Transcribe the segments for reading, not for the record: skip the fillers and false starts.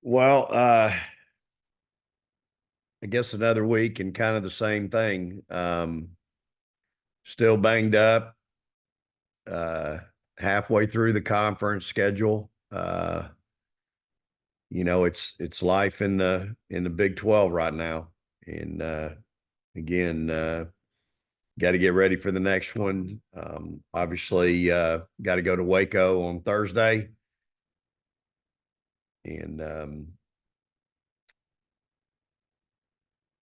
Well, I guess another week and kind of the same thing. Still banged up, uh, halfway through the conference schedule. It's life in the Big 12 right now. And again, got to get ready for the next one. Obviously, got to go to Waco on Thursday. And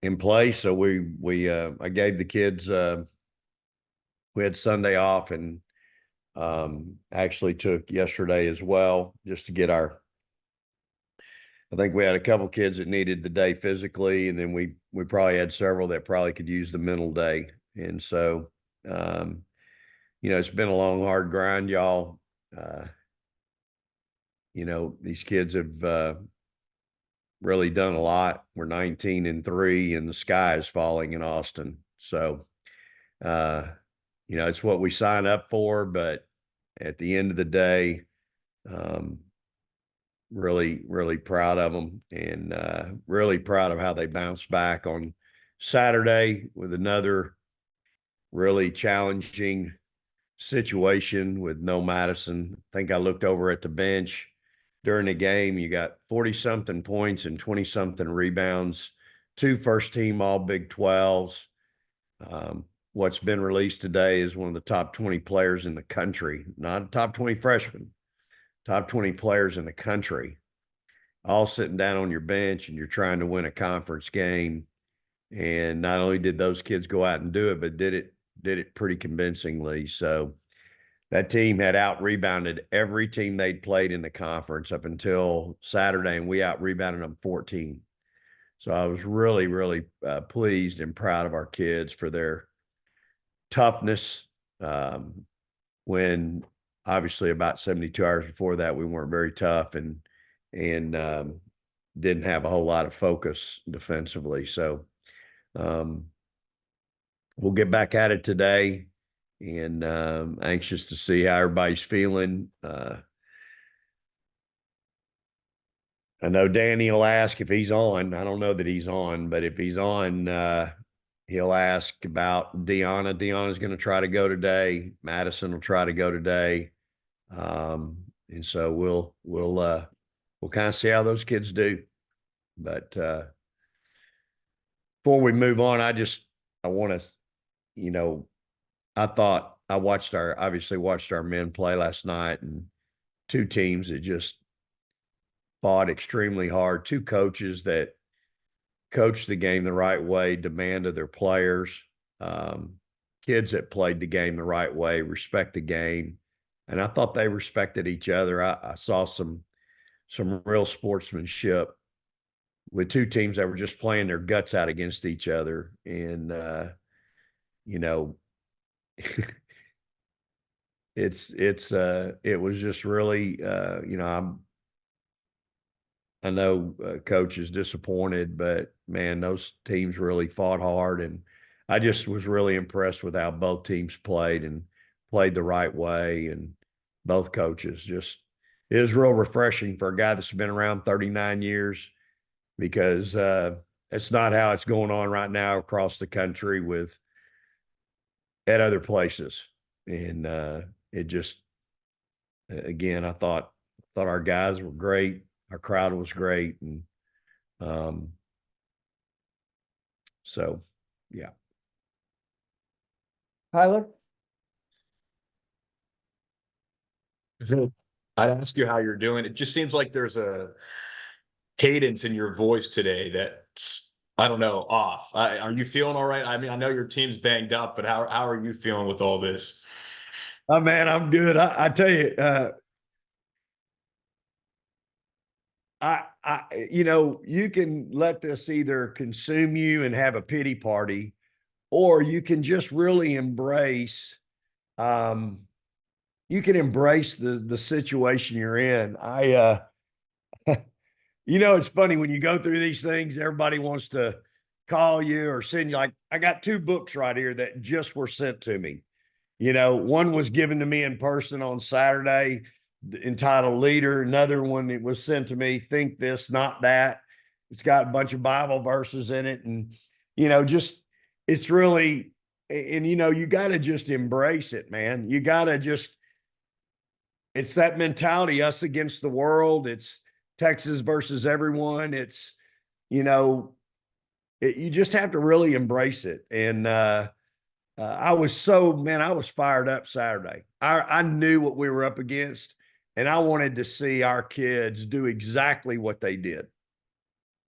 in play. So we I gave the kids we had Sunday off and actually took yesterday as well just to get our. I think we had a couple kids that needed the day physically, and then we probably had several that probably could use the mental day. And so, um, it's been a long, hard grind, y'all. Uh, these kids have really done a lot. We're 19-3, and the sky is falling in Austin. So, uh, it's what we sign up for, but at the end of the day, um, really, really proud of them and really proud of how they bounced back on Saturday with another really challenging situation with no Madison. I think I looked over at the bench during the game. You got 40 something points and 20 something rebounds, two first team all Big 12s. What's been released today is one of the top 20 players in the country, not a top 20 freshman, top 20 players in the country, all sitting down on your bench and you're trying to win a conference game. And not only did those kids go out and do it, but did it pretty convincingly. So that team had out rebounded every team they'd played in the conference up until Saturday, and we out rebounded them 14. So I was really, really pleased and proud of our kids for their toughness. When obviously about 72 hours before that, we weren't very tough and didn't have a whole lot of focus defensively. So um, we'll get back at it today, and anxious to see how everybody's feeling. I know Danny will ask if he's on. I don't know that he's on, but if he's on, he'll ask about Deanna. Deanna's going to try to go today. Madison will try to go today. And so we'll kind of see how those kids do. But before we move on, I want to, you know, I thought I obviously watched our men play last night, and two teams that just fought extremely hard, two coaches that coached the game the right way, demanded their players, um, kids that played the game the right way, respect the game. And I thought they respected each other. I saw some real sportsmanship with two teams that were just playing their guts out against each other. And you know, it was just really I know coach is disappointed, but man, those teams really fought hard, and I just was really impressed with how both teams played and played the right way, and both coaches just it was real refreshing for a guy that's been around 39 years because it's not how it's going on right now across the country with at other places, and it just again I thought our guys were great, our crowd was great, and um, so yeah. Tyler? I'd ask you how you're doing. It just seems like there's a cadence in your voice today that's, I don't know, off. Are you feeling all right? I mean, I know your team's banged up, but how are you feeling with all this? Oh man, I'm good. I tell you, you can let this either consume you and have a pity party, or you can just really embrace. Um, you can embrace the situation you're in. It's funny when you go through these things. Everybody wants to call you or send you. Like I got two books right here that just were sent to me. One was given to me in person on Saturday. entitled Leader. Another one that was sent to me, Think This, Not That. It's got a bunch of Bible verses in it. And, just it's really, and, you got to just embrace it, man. You got to just, it's that mentality, us against the world. It's Texas versus everyone. It's, you know, you just have to really embrace it. And I was fired up Saturday. I knew what we were up against, and I wanted to see our kids do exactly what they did.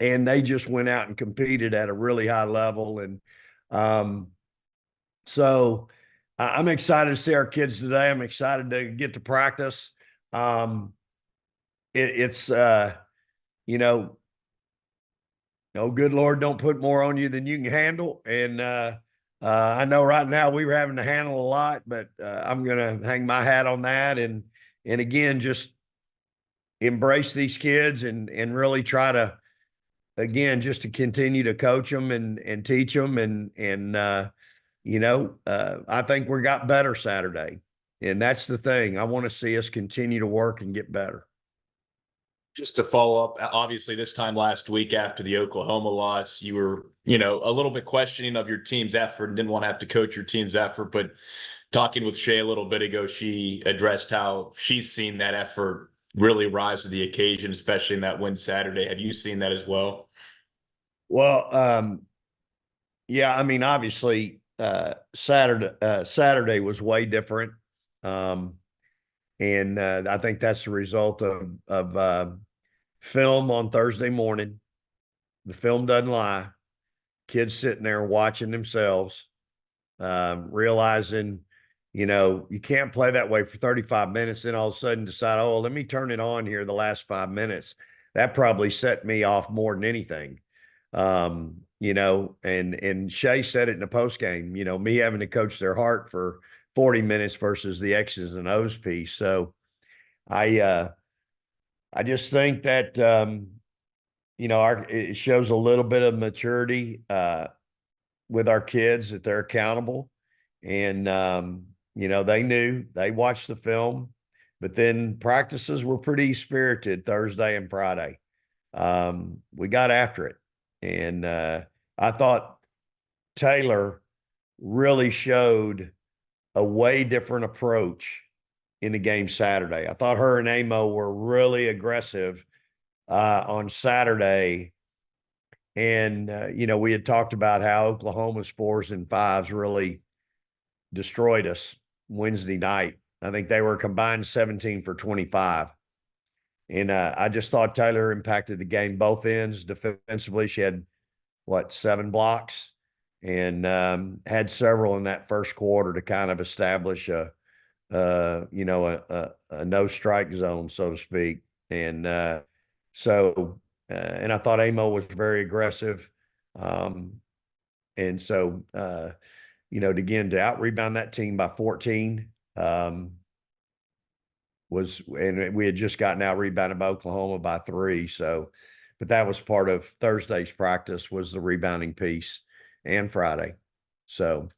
And they just went out and competed at a really high level. And um, so I'm excited to see our kids today. I'm excited to get to practice. Um, it's, you know, oh, good Lord, don't put more on you than you can handle. And I know right now we were having to handle a lot, but I'm going to hang my hat on that. And again, just embrace these kids and really try to, again, just to continue to coach them and teach them. I think we got better Saturday. And that's the thing. I want to see us continue to work and get better. Just to follow up, obviously this time last week after the Oklahoma loss, you were, a little bit questioning of your team's effort and didn't want to have to coach your team's effort. But talking with Shay a little bit ago, she addressed how she's seen that effort really rise to the occasion, especially in that win Saturday. Have you seen that as well? Well, yeah, I mean, obviously, Saturday was way different. Um, and I think that's the result of film on Thursday morning. The film doesn't lie. Kids sitting there watching themselves, realizing, you can't play that way for 35 minutes, then all of a sudden decide, oh, let me turn it on here the last 5 minutes. That probably set me off more than anything. And Shay said it in the post game, me having to coach their heart for 40 minutes versus the X's and O's piece. So I just think that it shows a little bit of maturity with our kids, that they're accountable. And they watched the film, but then practices were pretty spirited Thursday and Friday. We got after it. And I thought Taylor really showed a way different approach in the game Saturday. I thought her and Amo were really aggressive on Saturday. And, we had talked about how Oklahoma's 4s and 5s really destroyed us Wednesday night. I think they were combined 17 for 25. And I just thought Taylor impacted the game both ends. Defensively, she had, 7 blocks, and had several in that first quarter to kind of establish a no strike zone, so to speak. And and I thought Amo was very aggressive. And so, again, to out rebound that team by 14 and we had just gotten out rebounded by Oklahoma by 3. So, but that was part of Thursday's practice, was the rebounding piece, and Friday. So,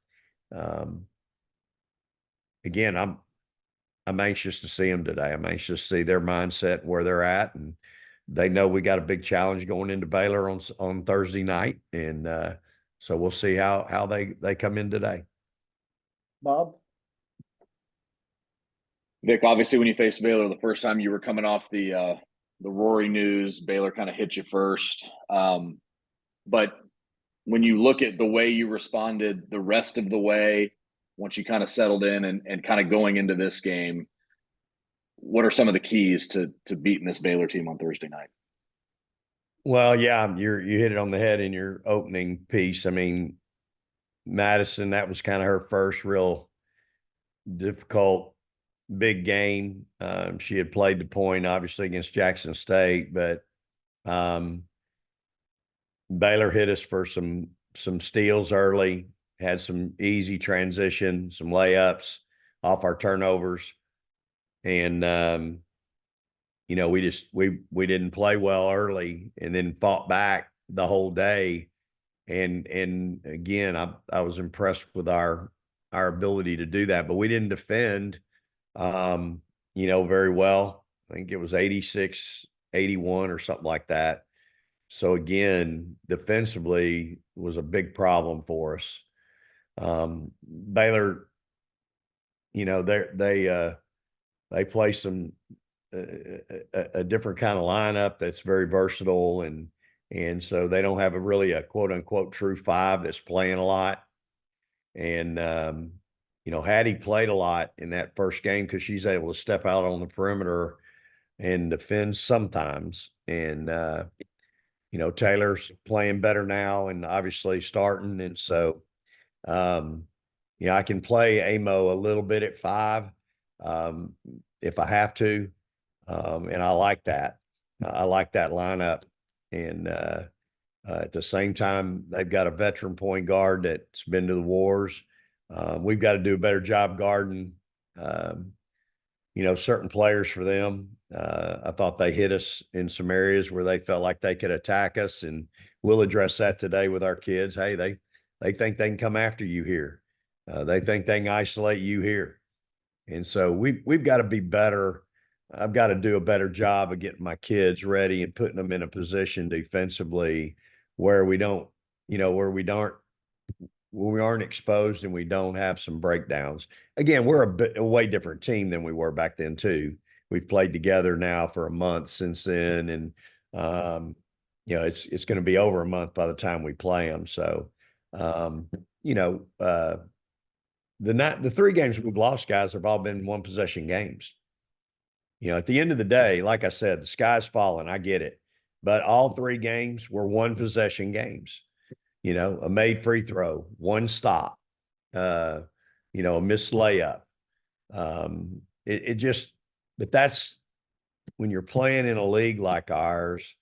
again, I'm anxious to see them today. I'm anxious to see their mindset, where they're at, and they know we got a big challenge going into Baylor on Thursday night, and so we'll see how they come in today. Bob? Vic, obviously when you faced Baylor the first time, you were coming off the Rory news. Baylor kind of hit you first. But when you look at the way you responded the rest of the way, once you kind of settled in and kind of going into this game, what are some of the keys to beating this Baylor team on Thursday night? Well, yeah, you hit it on the head in your opening piece. I mean, Madison, that was kind of her first real difficult big game. She had played the point, obviously, against Jackson State, but Baylor hit us for some steals early, had some easy transition, some layups off our turnovers. And, we didn't play well early, and then fought back the whole day. And again, I was impressed with our ability to do that, but we didn't defend very well. I think it was 86, 81 or something like that. So again, defensively was a big problem for us. Baylor, they play some a different kind of lineup that's very versatile, and so they don't have a quote unquote true five that's playing a lot. And Hattie played a lot in that first game because she's able to step out on the perimeter and defend sometimes. And Taylor's playing better now and obviously starting. And so I can play Amo a little bit at 5 if I have to. And I like that. I like that lineup. And at the same time, they've got a veteran point guard that's been to the wars. We've got to do a better job guarding, certain players for them. I thought they hit us in some areas where they felt like they could attack us, and we'll address that today with our kids. Hey, they think they can come after you here. They think they can isolate you here. And so we've got to be better. I've got to do a better job of getting my kids ready and putting them in a position defensively where we don't, where we aren't exposed and we don't have some breakdowns. Again, we're a way different team than we were back then too. We've played together now for a month since then, and it's going to be over a month by the time we play them. So, the 3 games we've lost, guys, have all been one possession games. At the end of the day, like I said, the sky's falling. I get it. But all 3 games were one possession games. A made free throw, 1 stop, a missed layup. But that's when you're playing in a league like ours,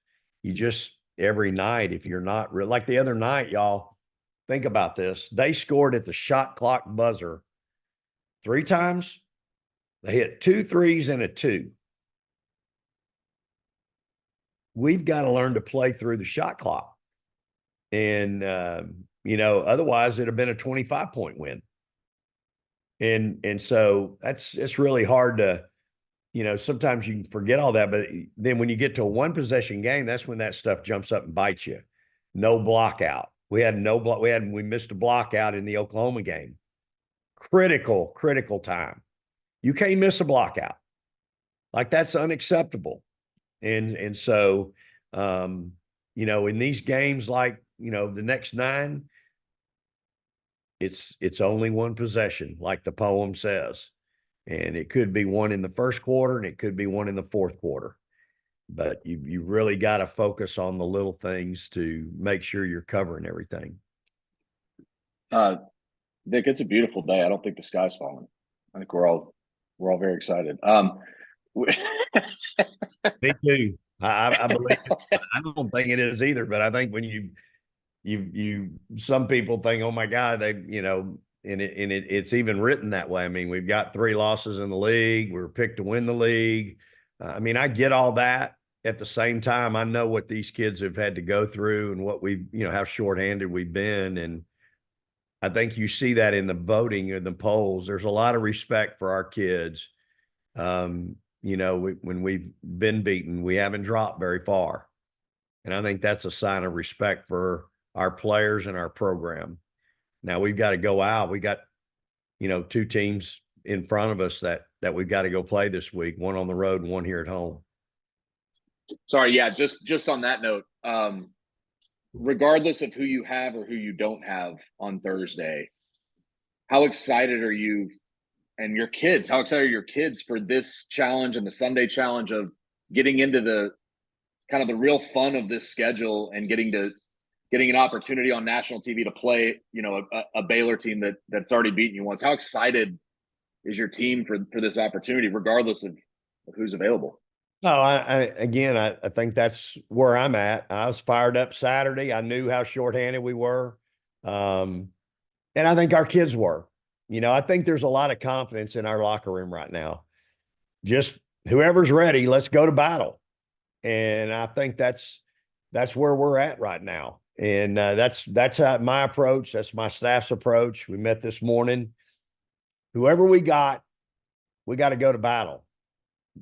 you just every night, if you're not like the other night, y'all, think about this. They scored at the shot clock buzzer 3 times. They hit 2 threes and a 2. We've got to learn to play through the shot clock. And, otherwise it'd have been a 25-point win. And so it's really hard to, sometimes you can forget all that, but then when you get to a 1 possession game, that's when that stuff jumps up and bites you. No block out. We missed a block out in the Oklahoma game. Critical time. You can't miss a block out. Like, that's unacceptable. And so, in these games, like, the next 9, it's only 1 possession, like the poem says. And it could be 1 in the first quarter and it could be 1 in the fourth quarter. But you really got to focus on the little things to make sure you're covering everything. Dick, it's a beautiful day. I don't think the sky's falling. I think we're all very excited. Me too. I believe it. I don't think it is either, but I think when you some people think, oh my God, it's even written that way. I mean, we've got 3 losses in the league. We're picked to win the league. I get all that. At the same time, I know what these kids have had to go through and what how shorthanded we've been. And I think you see that in the voting and the polls. There's a lot of respect for our kids. When we've been beaten, we haven't dropped very far. And I think that's a sign of respect for our players and our program. Now we've got to go out. We got, 2 teams in front of us that we've got to go play this week, 1 on the road and 1 here at home. Sorry. Yeah. Just on that note, regardless of who you have or who you don't have on Thursday, how excited are you and your kids? How excited are your kids for this challenge and the Sunday challenge of getting into the kind of the real fun of this schedule and getting an opportunity on national TV to play, a Baylor team that's already beaten you once? How excited is your team for this opportunity, regardless of who's available? No, I think that's where I'm at. I was fired up Saturday. I knew how shorthanded we were. And I think our kids were. I think there's a lot of confidence in our locker room right now. Just whoever's ready, let's go to battle. And I think that's where we're at right now. And that's my approach. That's my staff's approach. We met this morning. Whoever we got to go to battle.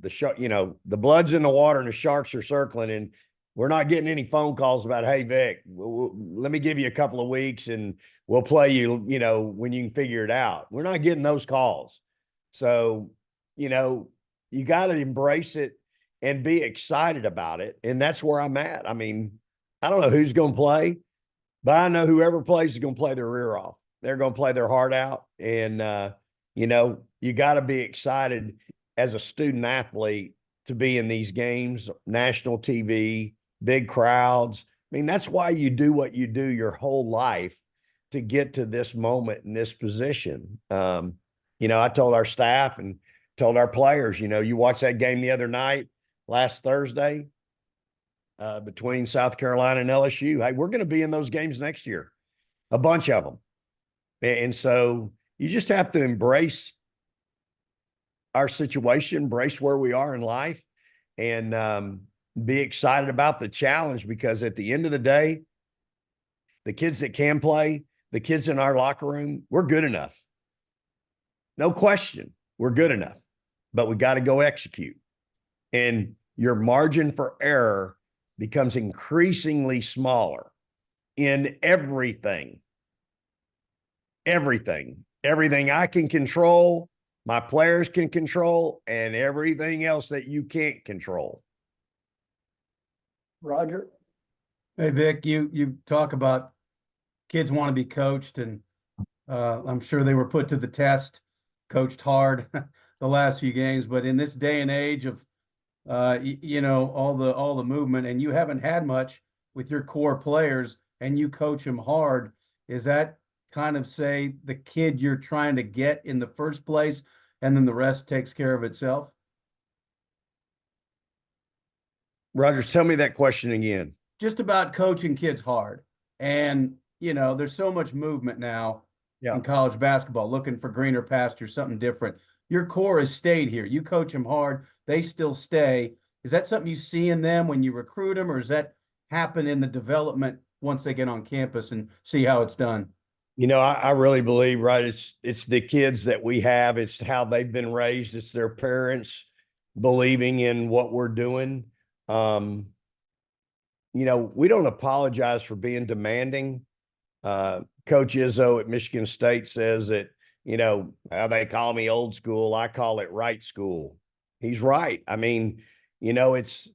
the shark, the blood's in the water and the sharks are circling, and we're not getting any phone calls about, hey, Vic, let me give you a couple of weeks and we'll play you, when you can figure it out. We're not getting those calls. So, you got to embrace it and be excited about it. And that's where I'm at. I mean, I don't know who's going to play, but I know whoever plays is going to play their rear off. They're going to play their heart out. And, you got to be excited as a student athlete to be in these games, national TV, big crowds. I mean, that's why you do what you do your whole life to get to this moment in this position. I told our staff and told our players, you watch that game the other night, last Thursday, between South Carolina and LSU. Hey, we're going to be in those games next year, a bunch of them. And so you just have to embrace our situation, embrace where we are in life, and be excited about the challenge, because at the end of the day, the kids that can play, the kids in our locker room, we're good enough. No question, we're good enough, but we got to go execute. And your margin for error becomes increasingly smaller in everything. Everything I can control, my players can control, and everything else that you can't control. Roger? Hey, Vic, you talk about kids want to be coached, and I'm sure they were put to the test, coached hard the last few games. But in this day and age of, all the movement, and you haven't had much with your core players, and you coach them hard, is that kind of, say, the kid you're trying to get in the first place, and then the rest takes care of itself? Rogers, tell me that question again. Just about coaching kids hard. And, there's so much movement now in college basketball, looking for greener pastures, something different. Your core has stayed here. You coach them hard. They still stay. Is that something you see in them when you recruit them, or does that happen in the development once they get on campus and see how it's done? I really believe, right, it's the kids that we have. It's how they've been raised. It's their parents believing in what we're doing. We don't apologize for being demanding. Coach Izzo at Michigan State says that, how they call me old school, I call it right school. He's right. I mean, it's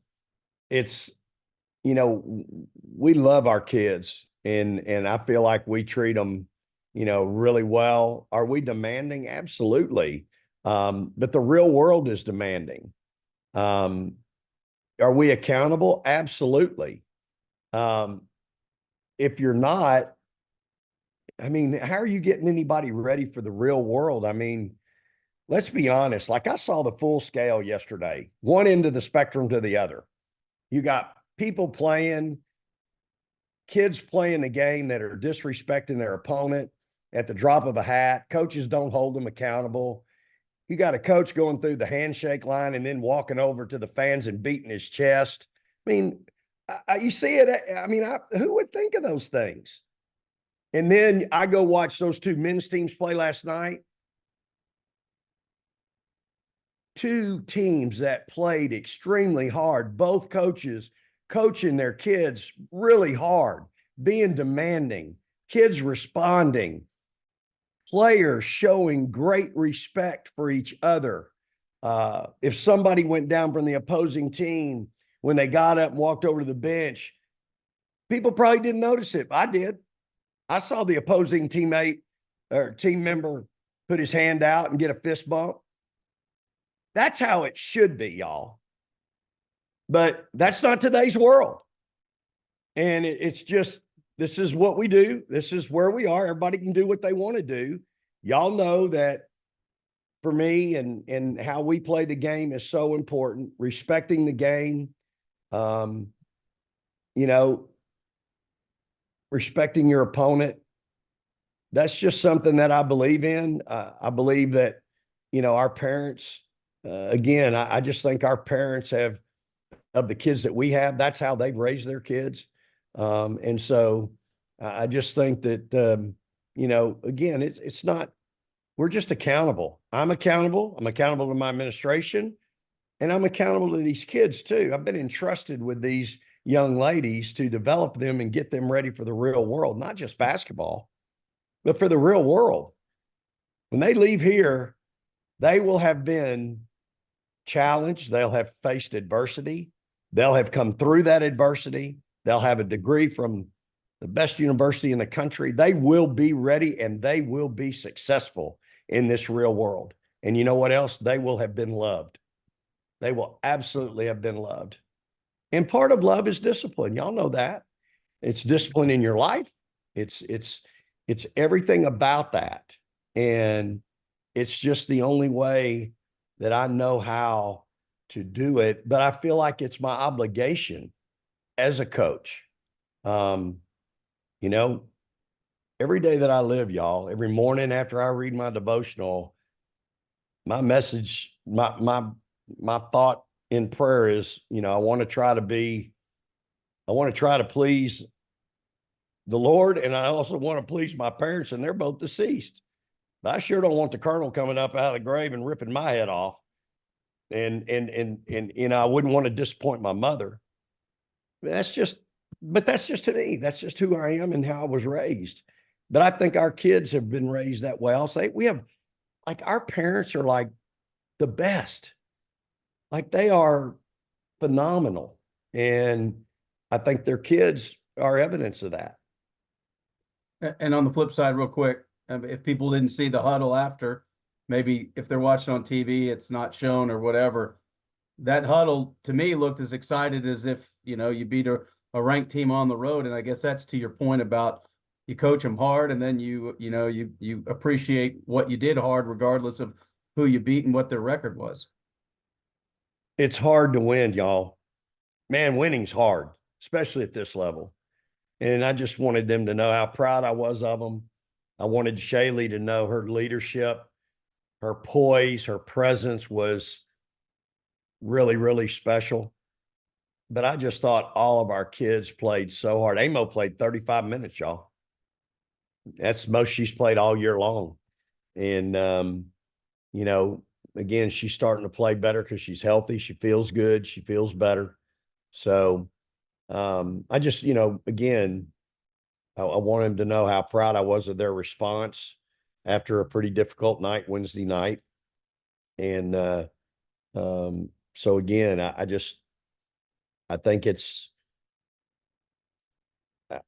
we love our kids, and I feel like we treat them, really well. Are we demanding? Absolutely. But the real world is demanding. Are we accountable? Absolutely. If you're not, I mean, how are you getting anybody ready for the real world? I mean, let's be honest. Like, I saw the full scale yesterday, one end of the spectrum to the other. You got people playing, kids playing the game that are disrespecting their opponent at the drop of a hat. Coaches don't hold them accountable. You got a coach going through the handshake line and then walking over to the fans and beating his chest. I mean, you see it. I mean, who would think of those things? And then I go watch those two men's teams play last night. Two teams that played extremely hard, both coaches coaching their kids really hard, being demanding, kids responding, players showing great respect for each other. If somebody went down from the opposing team, when they got up and walked over to the bench, people probably didn't notice it. I did. I saw the opposing teammate or team member put his hand out and get a fist bump. That's how it should be, y'all. But that's not today's world. And it's just, this is what we do. This is where we are. Everybody can do what they want to do. Y'all know that for me and how we play the game is so important. Respecting the game, respecting your opponent. That's just something that I believe in. I believe that, our parents, again, I just think our parents have, of the kids that we have, that's how they've raised their kids. And so I just think that, again, it's not, we're just accountable. I'm accountable. I'm accountable to my administration. And I'm accountable to these kids too. I've been entrusted with these young ladies to develop them and get them ready for the real world, not just basketball, but for the real world. When they leave here, they will have been challenged. They'll have faced adversity. They'll have come through that adversity. They'll have a degree from the best university in the country. They will be ready and they will be successful in this real world. And you know what else? They will have been loved. They will absolutely have been loved. And part of love is discipline. Y'all know that. It's discipline in your life. It's everything about that. And it's just the only way that I know how to do it. But I feel like it's my obligation as a coach. You know, every day that I live, y'all, every morning after I read my devotional, my message, my thought in prayer is, you know, I want to try to please the Lord. And I also want to please my parents, and they're both deceased. But I sure don't want the colonel coming up out of the grave and ripping my head off. And you know, I wouldn't want to disappoint my mother. That's just to me. That's just who I am and how I was raised. But I think our kids have been raised that way. I'll say we have, like, our parents are like the best. Like, they are phenomenal. And I think their kids are evidence of that. And on the flip side, real quick, if people didn't see the huddle after, maybe if they're watching on TV, it's not shown or whatever. That huddle to me looked as excited as if, you know, you beat a ranked team on the road. And I guess that's to your point about you coach them hard, and then you appreciate what you did hard, regardless of who you beat and what their record was. It's hard to win, y'all. Man, winning's hard, especially at this level. And I just wanted them to know how proud I was of them. I wanted Shay to know her leadership, her poise, her presence was really, really special. But I just thought all of our kids played so hard. Amo played 35 minutes, y'all. That's the most she's played all year long. And, you know, again, she's starting to play better because she's healthy. She feels good. She feels better. So I just, you know, again, I want them to know how proud I was of their response after a pretty difficult night Wednesday night. And so again, I think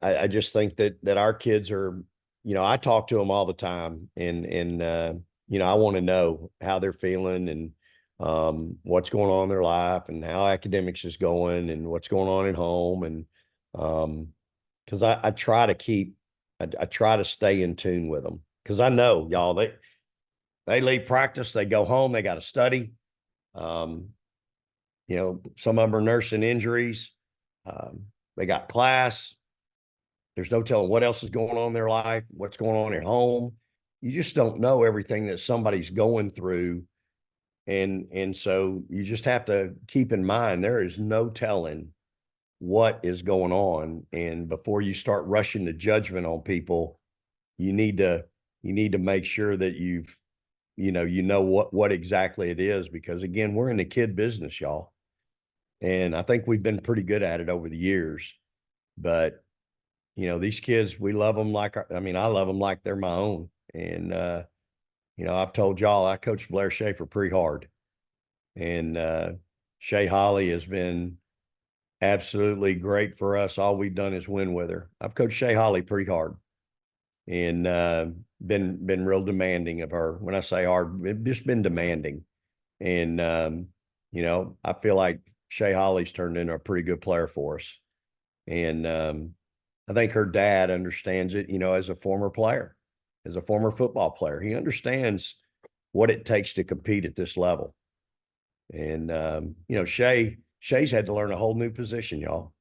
I just think that our kids are, you know, I talk to them all the time, and you know, I want to know how they're feeling and what's going on in their life and how academics is going and what's going on at home. And because I try to stay in tune with them, because I know, y'all, they leave practice, they go home, they got to study. You know, some of them are nursing injuries. They got class. There's no telling what else is going on in their life, what's going on at home. You just don't know everything that somebody's going through. And so you just have to keep in mind, there is no telling what is going on. And before you start rushing to judgment on people, you need to make sure that you know what exactly it is, because again, we're in the kid business, y'all. And I think we've been pretty good at it over the years. But you know, these kids, we love them I love them like they're my own. And you know, I've told y'all I coached Blair Schaefer pretty hard. And Shay Holle has been absolutely great for us. All we've done is win with her. I've coached Shay Holle pretty hard, and been real demanding of her. When I say hard, it's just been demanding. And you know, I feel like Shay Holly's turned into a pretty good player for us. And I think her dad understands it, you know, as a former player, as a former football player. He understands what it takes to compete at this level. And you know, Shay's had to learn a whole new position, y'all.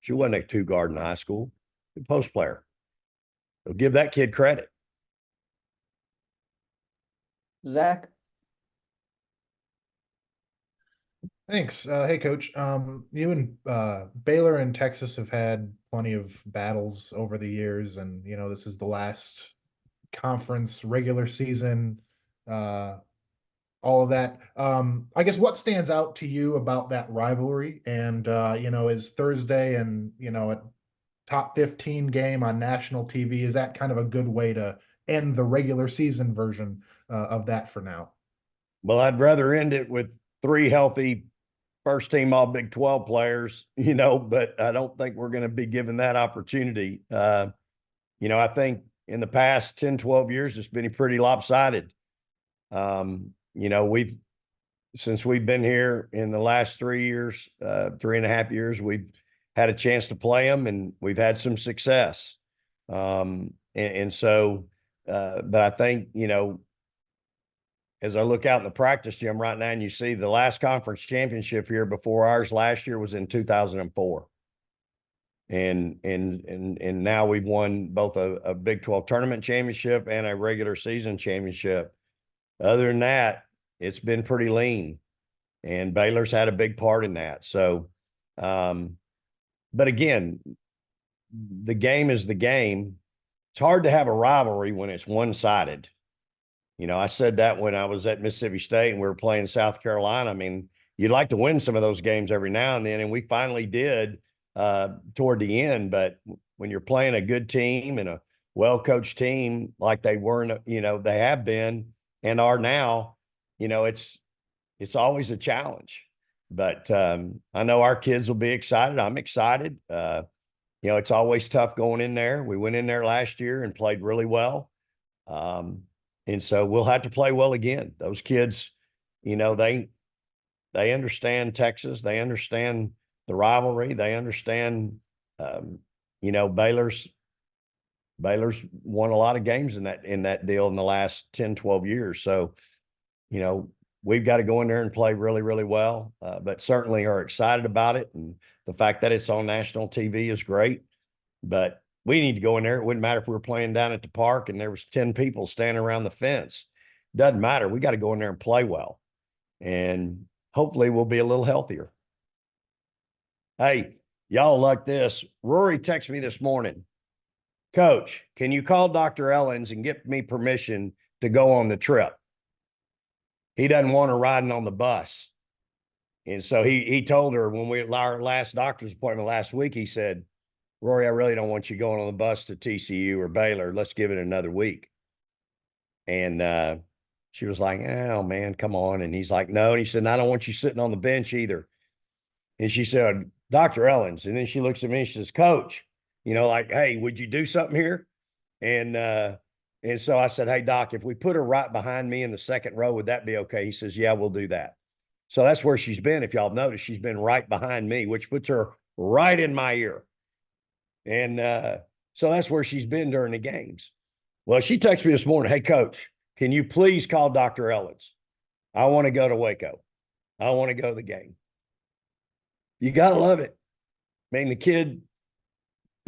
She wasn't a two guard in high school, a post player. So give that kid credit. Zach? Thanks. Hey, Coach. You and Baylor and Texas have had plenty of battles over the years, and you know this is the last conference regular season all of that. I guess what stands out to you about that rivalry? And is Thursday and a top 15 game on national TV, is that kind of a good way to end the regular season version of that for now? Well, I'd rather end it with 3 healthy first team all Big 12 players, but I don't think we're going to be given that opportunity. I think in the past 10, 12 years, it's been pretty lopsided. Since we've been here in the last 3 years, 3.5 years, we've had a chance to play them and we've had some success. But I think, as I look out in the practice gym right now and you see the last conference championship here before ours last year was in 2004. And now we've won both a Big 12 tournament championship and a regular season championship. Other than that, it's been pretty lean, and Baylor's had a big part in that. So, but again, the game is the game. It's hard to have a rivalry when it's one-sided. I said that when I was at Mississippi State and we were playing South Carolina. I mean, you'd like to win some of those games every now and then, and we finally did toward the end. But when you're playing a good team and a well-coached team like they weren't, they have been and are now, it's always a challenge. But I know our kids will be excited. I'm excited. It's always tough going in there. We went in there last year and played really well. And so we'll have to play well again. Those kids, they understand Texas. They understand the rivalry. They understand, Baylor's won a lot of games in that deal in the last 10, 12 years. So, we've got to go in there and play really, really well, but certainly are excited about it. And the fact that it's on national TV is great, but we need to go in there. It wouldn't matter if we were playing down at the park and there was 10 people standing around the fence. Doesn't matter. We got to go in there and play well, and hopefully we'll be a little healthier. Hey, y'all like this. Rory texted me this morning. Coach, can you call Dr. Ellens and get me permission to go on the trip? He doesn't want her riding on the bus. And so he told her when our last doctor's appointment last week, he said, Rory, I really don't want you going on the bus to TCU or Baylor. Let's give it another week. And she was like, oh, man, come on. And he's like, no. And he said, I don't want you sitting on the bench either. And she said, Dr. Ellens. And then she looks at me and she says, Coach, hey, would you do something here? And so I said, hey, Doc, if we put her right behind me in the second row, would that be okay? He says, yeah, we'll do that. So that's where she's been. If y'all noticed, she's been right behind me, which puts her right in my ear. And so that's where she's been during the games. Well, she texted me this morning, hey, Coach, can you please call Dr. Ellens? I want to go to Waco. I want to go to the game. You got to love it. I mean, the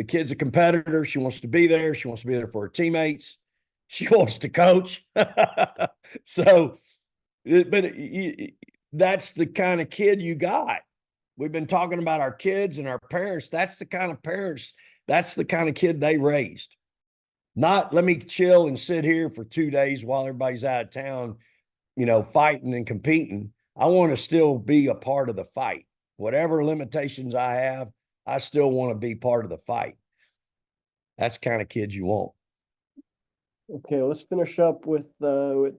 kid's a competitor. She wants to be there. She wants to be there for her teammates. She wants to coach. So, but that's the kind of kid you got. We've been talking about our kids and our parents. That's the kind of parents, that's the kind of kid they raised. Not let me chill and sit here for 2 days while everybody's out of town, fighting and competing. I want to still be a part of the fight. Whatever limitations I have, I still want to be part of the fight. That's the kind of kid you want. Okay, let's finish up with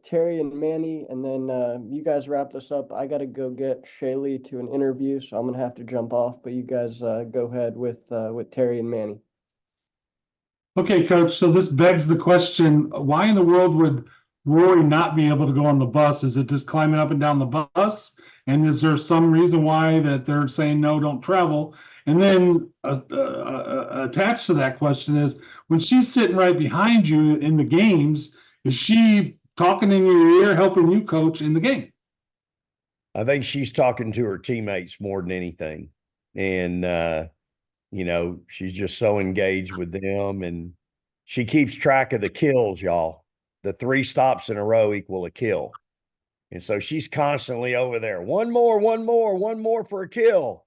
Terry and Manny, and then you guys wrap this up. I got to go get Shay to an interview, so I'm gonna have to jump off. But you guys go ahead with Terry and Manny. Okay, Coach. So this begs the question: why in the world would Rory not be able to go on the bus? Is it just climbing up and down the bus? And is there some reason why that they're saying no, don't travel? And then attached to that question is, when she's sitting right behind you in the games, is she talking in your ear, helping you coach in the game? I think she's talking to her teammates more than anything. And, she's just so engaged with them, and she keeps track of the kills, y'all. The 3 stops in a row equal a kill. And so she's constantly over there. One more for a kill.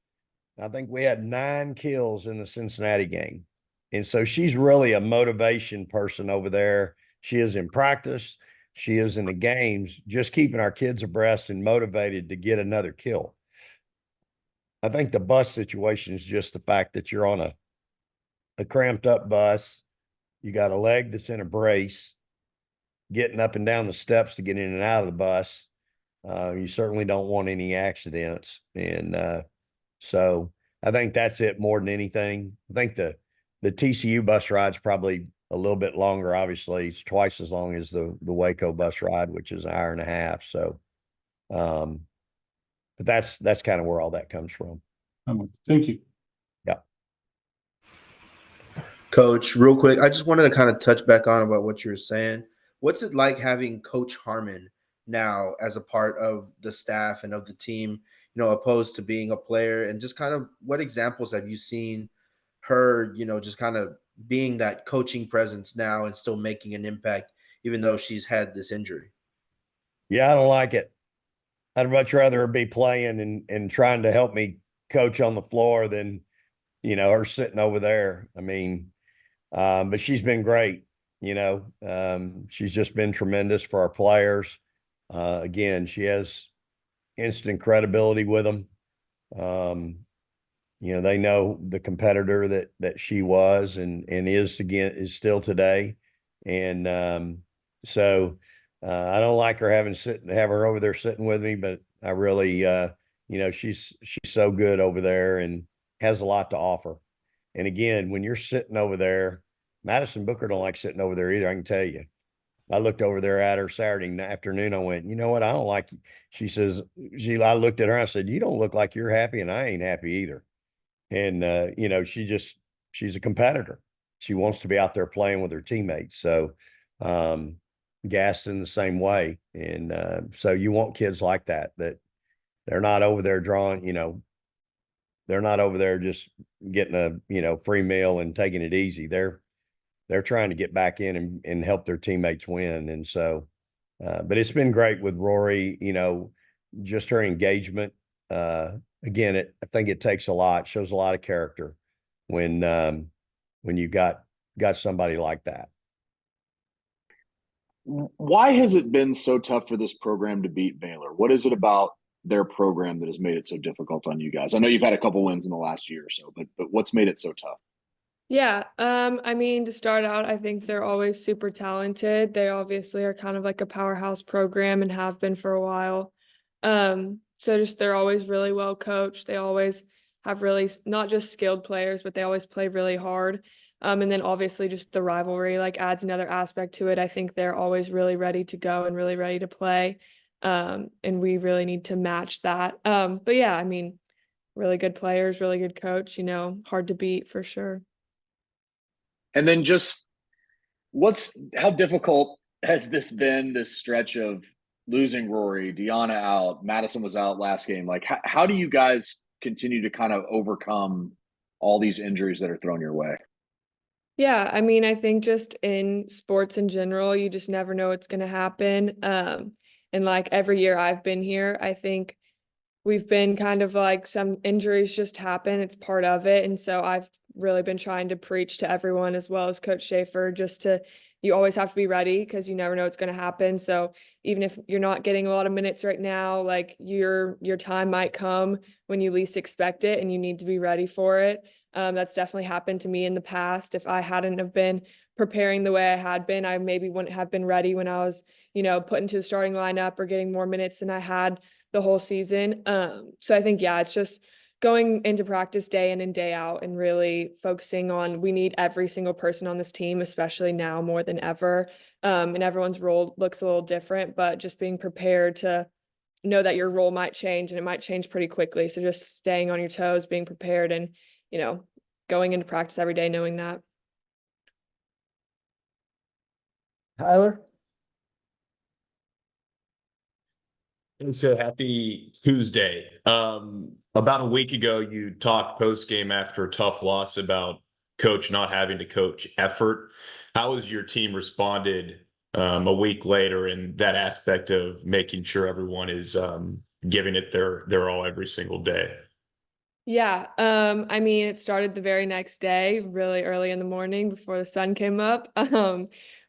I think we had 9 kills in the Cincinnati game. And so she's really a motivation person over there. She is in practice. she is in the games, just keeping our kids abreast and motivated to get another kill. I think the bus situation is just the fact that you're on a cramped up bus. You got a leg that's in a brace, getting up and down the steps to get in and out of the bus. You certainly don't want any accidents. And so I think that's it more than anything. I think the TCU bus ride's probably a little bit longer. Obviously, it's twice as long as the Waco bus ride, which is an hour and a half. So, but that's kind of where all that comes from. Thank you. Yeah. Coach, real quick, I just wanted to kind of touch back on about what you were saying. What's it like having Coach Harmon now as a part of the staff and of the team, opposed to being a player? And just kind of what examples have you seen her, just kind of being that coaching presence now and still making an impact, even though she's had this injury? Yeah, I don't like it. I'd much rather her be playing and trying to help me coach on the floor than, her sitting over there. I mean, but she's been great. She's just been tremendous for our players. Again, she has instant credibility with them. They know the competitor that she was and is still today. And so I don't like her have her over there sitting with me, but I really she's so good over there and has a lot to offer. And again, when you're sitting over there, Madison Booker don't like sitting over there either, I can tell you. I looked over there at her Saturday afternoon. I went, you know what? I don't like you. She says, I looked at her. I said, you don't look like you're happy, and I ain't happy either. And, she's a competitor. She wants to be out there playing with her teammates. So, Gaston the same way. And so you want kids like that they're not over there they're not over there just getting a, free meal and taking it easy. They're trying to get back in and help their teammates win. And so, but it's been great with Rory, just her engagement. Again, I think it takes a lot, shows a lot of character when you got somebody like that. Why has it been so tough for this program to beat Baylor? What is it about their program that has made it so difficult on you guys? I know you've had a couple wins in the last year or so, but what's made it so tough? Yeah, I mean, to start out, I think they're always super talented. They obviously are kind of like a powerhouse program and have been for a while. So just they're always really well coached. They always have really not just skilled players, but they always play really hard. And then obviously just the rivalry like adds another aspect to it. I think they're always really ready to go and really ready to play. And we really need to match that. But yeah, I mean, really good players, really good coach, hard to beat for sure. And then just how difficult has this been, this stretch of losing Rory, Deanna out, Madison was out last game? Like, how do you guys continue to kind of overcome all these injuries that are thrown your way? Yeah, I mean, I think just in sports in general, you just never know what's going to happen. And like every year I've been here, I think we've been kind of like some injuries just happen. It's part of it. And so I've really been trying to preach to everyone as well as Coach Schaefer you always have to be ready because you never know what's going to happen. So even if you're not getting a lot of minutes right now, like your time might come when you least expect it and you need to be ready for it. That's definitely happened to me in the past. If I hadn't have been preparing the way I had been, I maybe wouldn't have been ready when I was, put into the starting lineup or getting more minutes than I had the whole season. So I think, yeah, it's just going into practice day in and day out and really focusing on, we need every single person on this team, especially now more than ever. And everyone's role looks a little different, but just being prepared to know that your role might change and it might change pretty quickly. So just staying on your toes, being prepared and, going into practice every day, knowing that. Tyler? So happy Tuesday. About a week ago, you talked post game after a tough loss about coach not having to coach effort. How has your team responded a week later in that aspect of making sure everyone is giving it their all every single day? Yeah, I mean, it started the very next day, really early in the morning before the sun came up.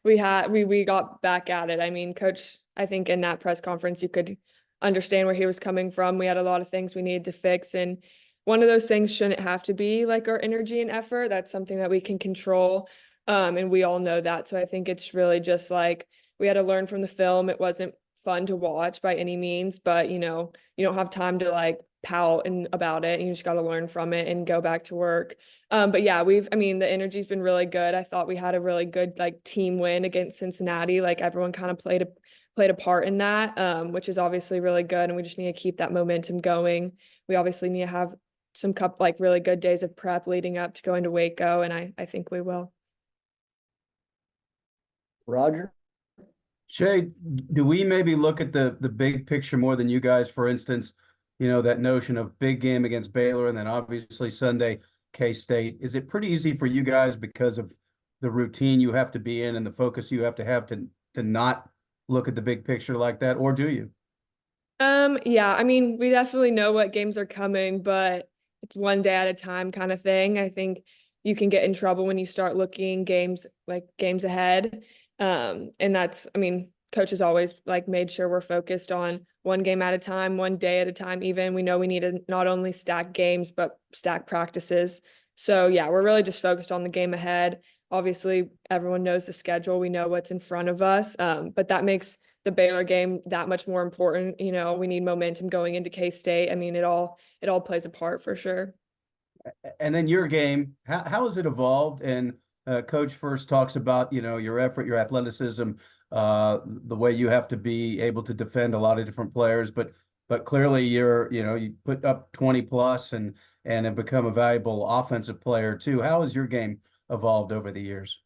we got back at it. I mean, coach, I think in that press conference, you could understand where he was coming from. We had a lot of things we needed to fix. And one of those things shouldn't have to be like our energy and effort. That's something that we can control. And we all know that. So I think it's really just like we had to learn from the film. It wasn't fun to watch by any means, but you know, you don't have time to like pout and about it. And you just got to learn from it and go back to work. But yeah, I mean, the energy's been really good. I thought we had a really good like team win against Cincinnati. Like everyone kind of played a part in that, which is obviously really good. And we just need to keep that momentum going. We obviously need to have some like really good days of prep leading up to going to Waco. And I think we will. Roger? Shay, do we maybe look at the big picture more than you guys? For instance, you know, that notion of big game against Baylor and then obviously Sunday, K-State. Is it pretty easy for you guys because of the routine you have to be in and the focus you have to not look at the big picture like that, or do you? Yeah, I mean, we definitely know what games are coming, but it's one day at a time kind of thing. I think you can get in trouble when you start looking games ahead. And that's, I mean, coaches always like made sure we're focused on one game at a time, one day at a time. Even we know we need to not only stack games, but stack practices. So yeah, we're really just focused on the game ahead. Obviously, everyone knows the schedule. We know what's in front of us. But that makes the Baylor game that much more important. You know, we need momentum going into K-State. I mean, it all plays a part for sure. And then your game, how has it evolved? And coach first talks about, you know, your effort, your athleticism, the way you have to be able to defend a lot of different players, but clearly you put up 20 plus and have become a valuable offensive player too. How has your game evolved over the years?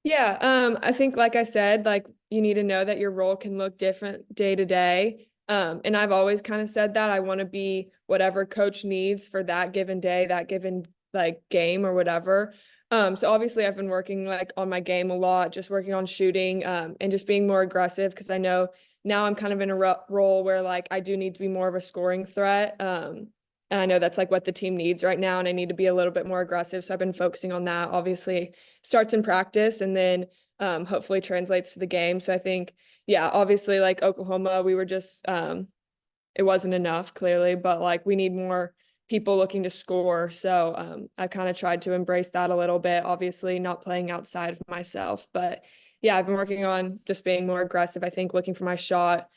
Yeah, I think like I said, like you need to know that your role can look different day to day. And I've always kind of said that I want to be whatever coach needs for that given day, that given like game or whatever. So obviously I've been working like on my game a lot, just working on shooting, and just being more aggressive because I know now I'm kind of in a role where like I do need to be more of a scoring threat. And I know that's like what the team needs right now, and I need to be a little bit more aggressive. So I've been focusing on that. Obviously, starts in practice and then hopefully translates to the game. So I think, yeah, obviously like Oklahoma, we were just it wasn't enough clearly, but like we need more people looking to score. So I kind of tried to embrace that a little bit, obviously not playing outside of myself, but yeah, I've been working on just being more aggressive. I think looking for my shot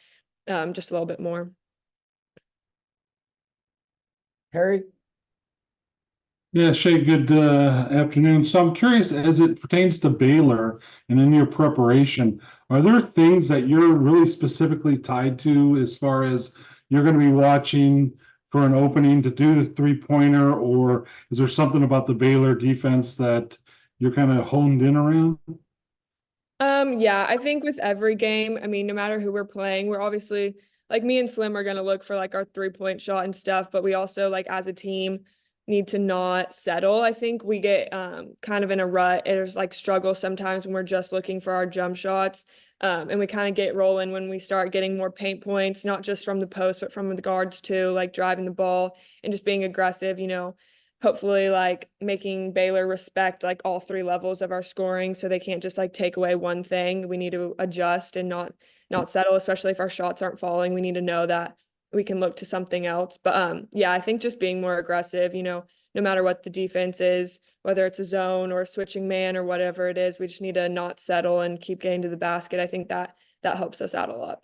just a little bit more. Harry? Yeah, Shay, good afternoon. So I'm curious, as it pertains to Baylor and in your preparation, are there things that you're really specifically tied to as far as you're going to be watching for an opening to do the three-pointer, or is there something about the Baylor defense that you're kind of honed in around? Yeah, I think with every game, I mean, no matter who we're playing, we're obviously like me and Slim are gonna look for like our 3-point shot and stuff, but we also like as a team need to not settle. I think we get kind of in a rut. There's like struggle sometimes when we're just looking for our jump shots. And we kind of get rolling when we start getting more paint points, not just from the post, but from the guards too, like driving the ball and just being aggressive, you know, hopefully like making Baylor respect like all three levels of our scoring so they can't just like take away one thing. We need to adjust and not settle, especially if our shots aren't falling. We need to know that we can look to something else. But yeah, I think just being more aggressive, you know, no matter what the defense is, whether it's a zone or a switching man or whatever it is, we just need to not settle and keep getting to the basket. I think that helps us out a lot.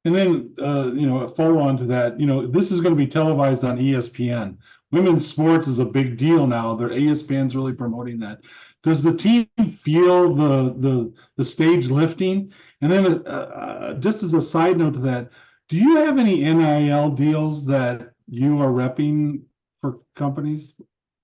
And then, a follow on to that, this is going to be televised on ESPN. Women's sports is a big deal now. ESPN's really promoting that. Does the team feel the stage lifting? And then, just as a side note to that, do you have any NIL deals that you are repping for companies?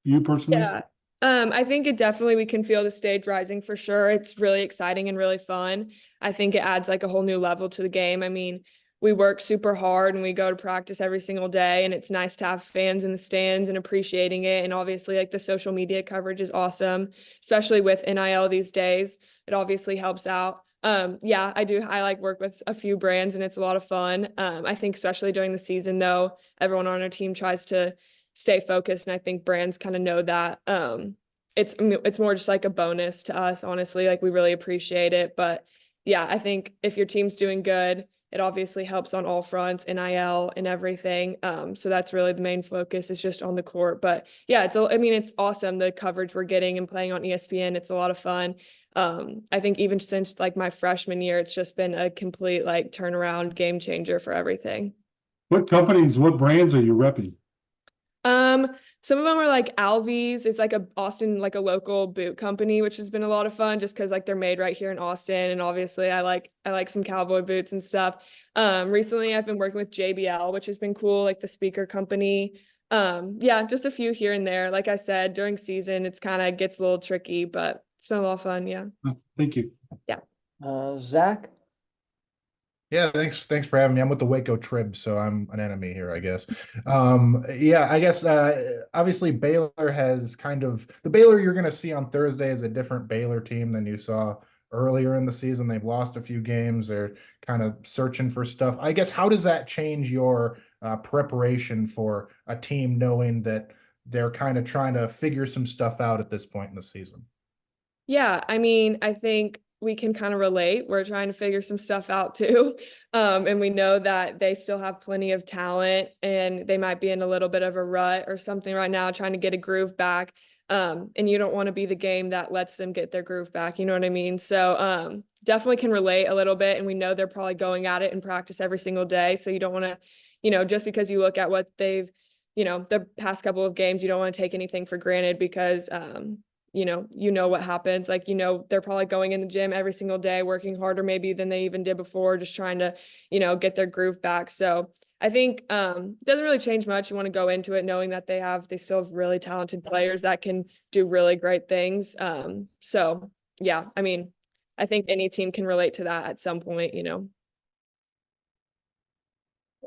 You personally? Yeah. I think we can feel the stage rising for sure. It's really exciting and really fun. I think it adds like a whole new level to the game. I mean, we work super hard and we go to practice every single day, and it's nice to have fans in the stands and appreciating it. And obviously like the social media coverage is awesome, especially with NIL these days. It obviously helps out. Yeah, I like work with a few brands and it's a lot of fun. I think especially during the season though, everyone on our team tries to stay focused, and I think brands kind of know that. it's more just like a bonus to us, honestly. Like we really appreciate it. But yeah, I think if your team's doing good, it obviously helps on all fronts, NIL and everything. So that's really the main focus is just on the court. But yeah, I mean, it's awesome the coverage we're getting and playing on ESPN. It's a lot of fun. I think even since like my freshman year, it's just been a complete like turnaround game changer for everything. What companies, what brands are you repping? Some of them are like Alvy's. It's like a Austin, like a local boot company, which has been a lot of fun just because like they're made right here in Austin. And obviously I like some cowboy boots and stuff. Recently I've been working with JBL, which has been cool, like the speaker company. Yeah, just a few here and there. Like I said, during season, it's kind of gets a little tricky, but it's been a lot of fun. Yeah. Thank you. Yeah. Zach? Yeah, thanks for having me. I'm with the Waco Trib, so I'm an enemy here, I guess. Yeah, I guess obviously Baylor has the Baylor you're going to see on Thursday is a different Baylor team than you saw earlier in the season. They've lost a few games. They're kind of searching for stuff. I guess how does that change your preparation for a team knowing that they're kind of trying to figure some stuff out at this point in the season? Yeah, I mean, I think we can kind of relate. We're trying to figure some stuff out too. And we know that they still have plenty of talent and they might be in a little bit of a rut or something right now, trying to get a groove back. And you don't want to be the game that lets them get their groove back. You know what I mean? So definitely can relate a little bit. And we know they're probably going at it in practice every single day. So you don't want to, just because you look at what they've, the past couple of games, you don't want to take anything for granted because you know what happens. Like, they're probably going in the gym every single day, working harder maybe than they even did before, just trying to, get their groove back. So I think it doesn't really change much. You want to go into it knowing that they still have really talented players that can do really great things. So yeah, I mean, I think any team can relate to that at some point,